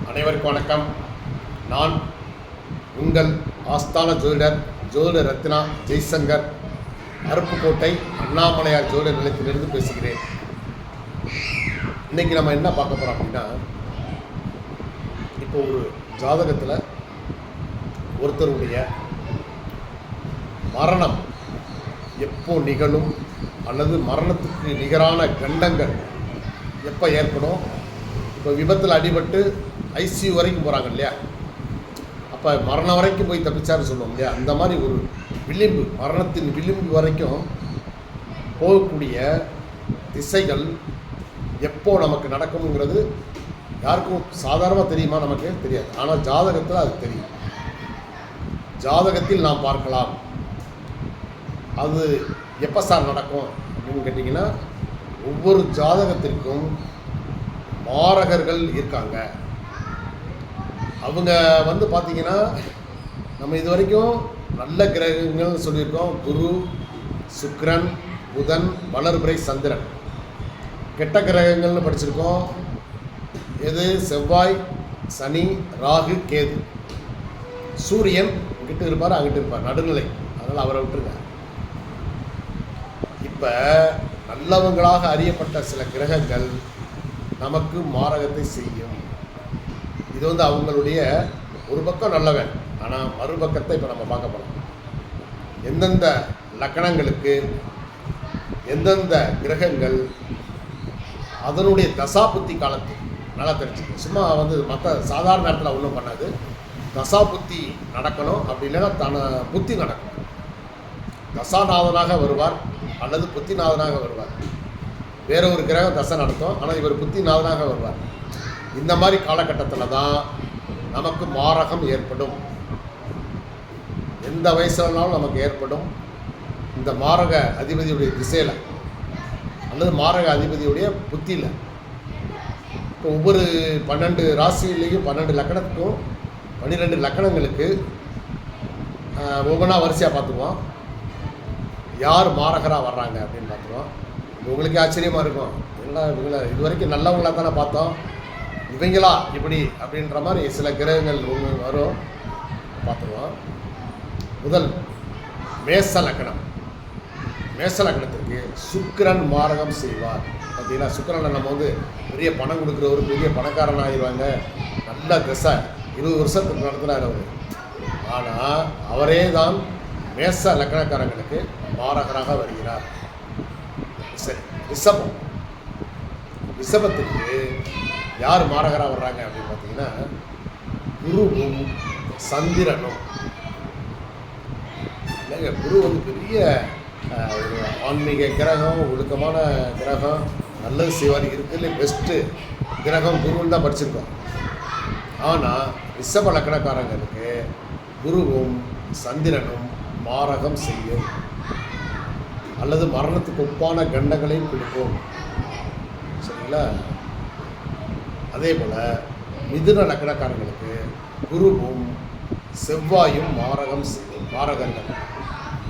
அனைவருக்கும் வணக்கம். நான் உங்கள் ஆஸ்தான ஜோதிடர் ரத்னா ஜெய்சங்கர், அருப்புக்கோட்டை அண்ணாமலையார் ஜோதிடர் நிலையத்திலிருந்து பேசுகிறேன். இன்றைக்கி நம்ம என்ன பார்க்க போகிறோம் அப்படின்னா, இப்போ ஒரு ஜாதகத்தில் ஒருத்தருடைய மரணம் எப்போ நிகழும் அல்லது மரணத்துக்கு நிகரான கண்டங்கள் எப்போ ஏற்படும். இப்போ விபத்தில் அடிபட்டு ஐசியூ வரைக்கும் போகிறாங்க இல்லையா, அப்போ மரணம் வரைக்கும் போய் தப்பிச்சாருன்னு சொல்லுவோம் இல்லையா, அந்த மாதிரி ஒரு விளிம்பு, மரணத்தின் விளிம்பு வரைக்கும் போகக்கூடிய திசைகள் எப்போ நமக்கு நடக்கும்ங்கிறது யாருக்கும் சாதாரணமாக தெரியுமா? நமக்கு தெரியாது. ஆனால் ஜாதகத்தில் அது தெரியும். ஜாதகத்தில் நாம் பார்க்கலாம். அது எப்போ சார் நடக்கும் அப்படின்னு கேட்டிங்கன்னா, ஒவ்வொரு ஜாதகத்திற்கும் மாரகர்கள் இருக்காங்க. அவங்க பார்த்திங்கன்னா, நம்ம இது வரைக்கும் நல்ல கிரகங்கள்னு சொல்லியிருக்கோம். குரு, சுக்கிரன், புதன், வளர்பிறை, சந்திரன். கெட்ட கிரகங்கள்னு படிச்சிருக்கோம். எது? செவ்வாய், சனி, ராகு, கேது. சூரியன் இங்கிட்டு இருப்பார், அங்கிட்டு இருப்பார், நடுநிலை. அதனால் அவரை விட்டுருங்க. இப்போ நல்லவங்களாக அறியப்பட்ட சில கிரகங்கள் நமக்கு மாரகத்தை செய்யும். இது அவங்களுடைய ஒரு பக்கம் நல்லவன். ஆனால் மறுபக்கத்தை இப்போ நம்ம பார்க்க போகிறோம். எந்தெந்த லக்கணங்களுக்கு எந்தெந்த கிரகங்கள் அதனுடைய தசாபுத்தி காலத்து நல்லா தெரிஞ்சுக்கணும். சும்மா மற்ற சாதாரண நேரத்தில் ஒன்றும் பண்ணாது. தசாபுத்தி நடக்கணும். அப்படி இல்லைன்னா புத்தி நடக்கணும். தசாநாதனாக வருவார் அல்லது புத்திநாதனாக வருவார். வேற ஒரு கிரகம் தசை நடத்தும், ஆனால் இவர் புத்திநாதனாக வருவார். இந்த மாதிரி காலகட்டத்தில் தான் நமக்கு மாரகம் ஏற்படும். எந்த வயசுலனாலும் நமக்கு ஏற்படும். இந்த மாரக அதிபதியுடைய திசையில் அல்லது மாரக அதிபதியுடைய புத்தியில். இப்போ ஒவ்வொரு 12 ராசியிலையும் 12 லக்கணத்துக்கும் 12 லக்கணங்களுக்கு ஒவ்வொன்றா வரிசையாக பார்த்துக்குவோம். யார் மாரகராக வர்றாங்க அப்படின்னு பார்த்துருவோம். உங்களுக்கே ஆச்சரியமாக இருக்கும். இவங்களை இது வரைக்கும் நல்லவங்களாக தானே பார்த்தோம், இவங்களா இப்படி அப்படின்ற மாதிரி சில கிரகங்கள் வரும், பார்த்துருவோம். முதல் மேச லக்கணம். மேச லக்கணத்திற்கு சுக்கிரன் மாரகம் செய்வார். பார்த்தீங்கன்னா, சுக்கிரனை நம்ம பெரிய பணம் கொடுக்குறவர், பெரிய பணக்காரன் ஆகிடுவாங்க. நல்ல திசை 20 வருஷத்துக்கு நடத்துகிறார் அவர். ஆனால் அவரே தான் மேச லக்கணக்காரங்களுக்கு மாரகராக வருகிறார். சரி, ரிஷபம். ரிஷபத்துக்கு யார் மாரகராக வர்றாங்க அப்படின்னு பார்த்தீங்கன்னா, குருவும் சந்திரனும். இல்லைங்க, குரு பெரிய ஒரு ஆன்மீக கிரகம், ஒழுக்கமான கிரகம், நல்லது செய்வார். இருக்கிறதுல பெஸ்ட்டு கிரகம் குருன்னு தான் படிச்சிருக்கோம். ஆனால் ரிஷப லக்கணக்காரங்களுக்கு குருவும் சந்திரனும் மாரகம் செய்யும் அல்லது மரணத்துக்கு ஒப்பான கண்டங்களையும் கொடுக்கும். சரிங்களா? அதே போல் மிதுன லக்கணக்காரங்களுக்கு குருவும் செவ்வாயும் மாரகம் செய்யும். மாரகர்கள்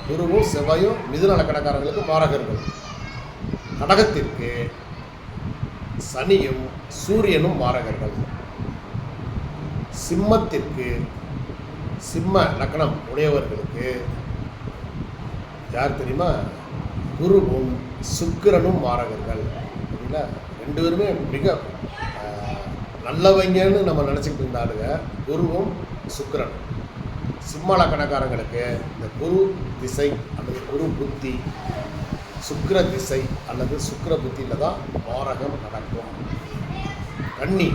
குருவும் செவ்வாயும் மிதுன லக்கணக்காரங்களுக்கு மாரகர்கள். கடகத்திற்கு சனியும் சூரியனும் மாரகர்கள். சிம்மத்திற்கு, சிம்ம லக்கணம் உடையவர்களுக்கு யார் தெரியுமா? குருவும் சுக்கிரனும் மாரகர்கள். சரிங்களா? 2 பேருமே மிக நல்லவங்கன்னு நம்ம நினச்சிக்கிட்டு இருந்தாலுங்க, குருவும் சுக்கிரனும். சிம்ம லக்கணக்காரங்களுக்கு இந்த குரு திசை அல்லது குரு புத்தி, சுக்கிர திசை அல்லது சுக்கிர புத்தியில் தான் மாரகம் நடக்கும். கன்னி,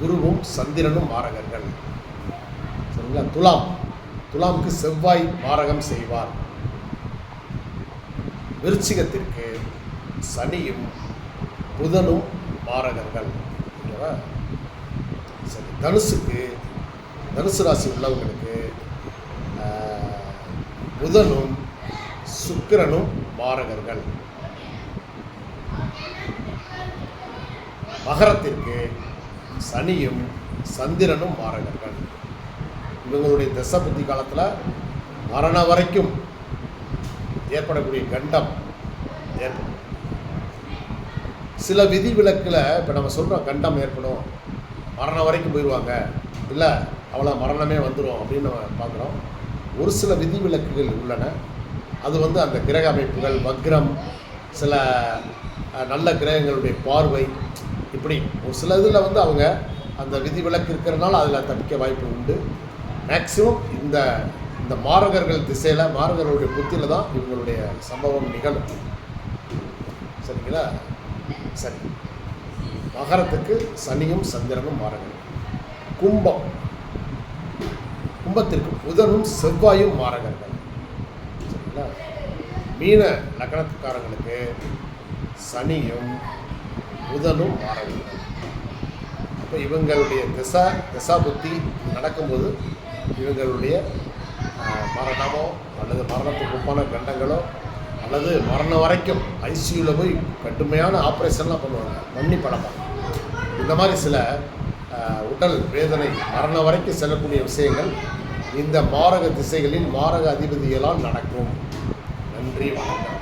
குருவும் சந்திரனும் மாரகர்கள். சரிங்களா? துலாம். துலாமுக்கு செவ்வாய் மாரகம் செய்வார். விருச்சிகத்திற்கு சனியும் புதனும் மாரகர்கள். ஓகேவா? சரி, தனுசுக்கு, தனுசு ராசி உள்ளவங்களுக்கு புதனும் சுக்கிரனும் மாரகர்கள். மகரத்திற்கு சனியும் சந்திரனும் மாரகர்கள். இவங்களுடைய தசை புத்தி காலத்தில் மரணம் வரைக்கும் ஏற்படக்கூடிய கண்டம் ஏற்படும். சில விதிவிலக்கில் இப்போ நம்ம சொல்கிறோம் கண்டம் ஏற்படும், மரணம் வரைக்கும் போயிடுவாங்க, இல்லை அவ்வளோ மரணமே வந்துடும் அப்படின்னு நம்ம பார்க்குறோம். ஒரு சில விதிவிலக்குகள் உள்ளன. அது வந்து அந்த கிரக அமைப்புகள், வக்ரம், சில நல்ல கிரகங்களுடைய பார்வை, இப்படி ஒரு சில இதில் வந்து அவங்க அந்த விதிவிலக்கு இருக்கிறதுனால அதில் தப்பிக்க வாய்ப்பு உண்டு. மேக்சிமம் இந்த இந்த மாரகர்கள் திசையில், மாரகர்களுடைய புத்தியில் தான் இவங்களுடைய சம்பவம் நிகழும். சரிங்களா? சரி, மகரத்துக்கு சனியும் சந்திரனும் மாரகர்கள். கும்பம், கும்பத்திற்கு புதனும் செவ்வாயும் மாரகர்கள். சரிங்களா? மீன லக்னத்துக்காரங்களுக்கு சனியும் புதனும் மாரகர்கள். அப்போ இவங்களுடைய திசா புத்தி நடக்கும்போது இவங்களுடைய மரணமோ அல்லது மரணத்துக்கு ஒப்பான கண்டங்களோ அல்லது மரணம் வரைக்கும் ஐசியூவில் போய் கடுமையான ஆப்ரேஷன்லாம் பண்ணுவாங்க, மண்ணி படப்பாங்க. இந்த மாதிரி சில உடல் வேதனை மரணம் வரைக்கும் செல்லக்கூடிய விஷயங்கள் இந்த மாரக திசைகளில் மாரக அதிபதிகளால் நடக்கும். நன்றி, வணக்கம்.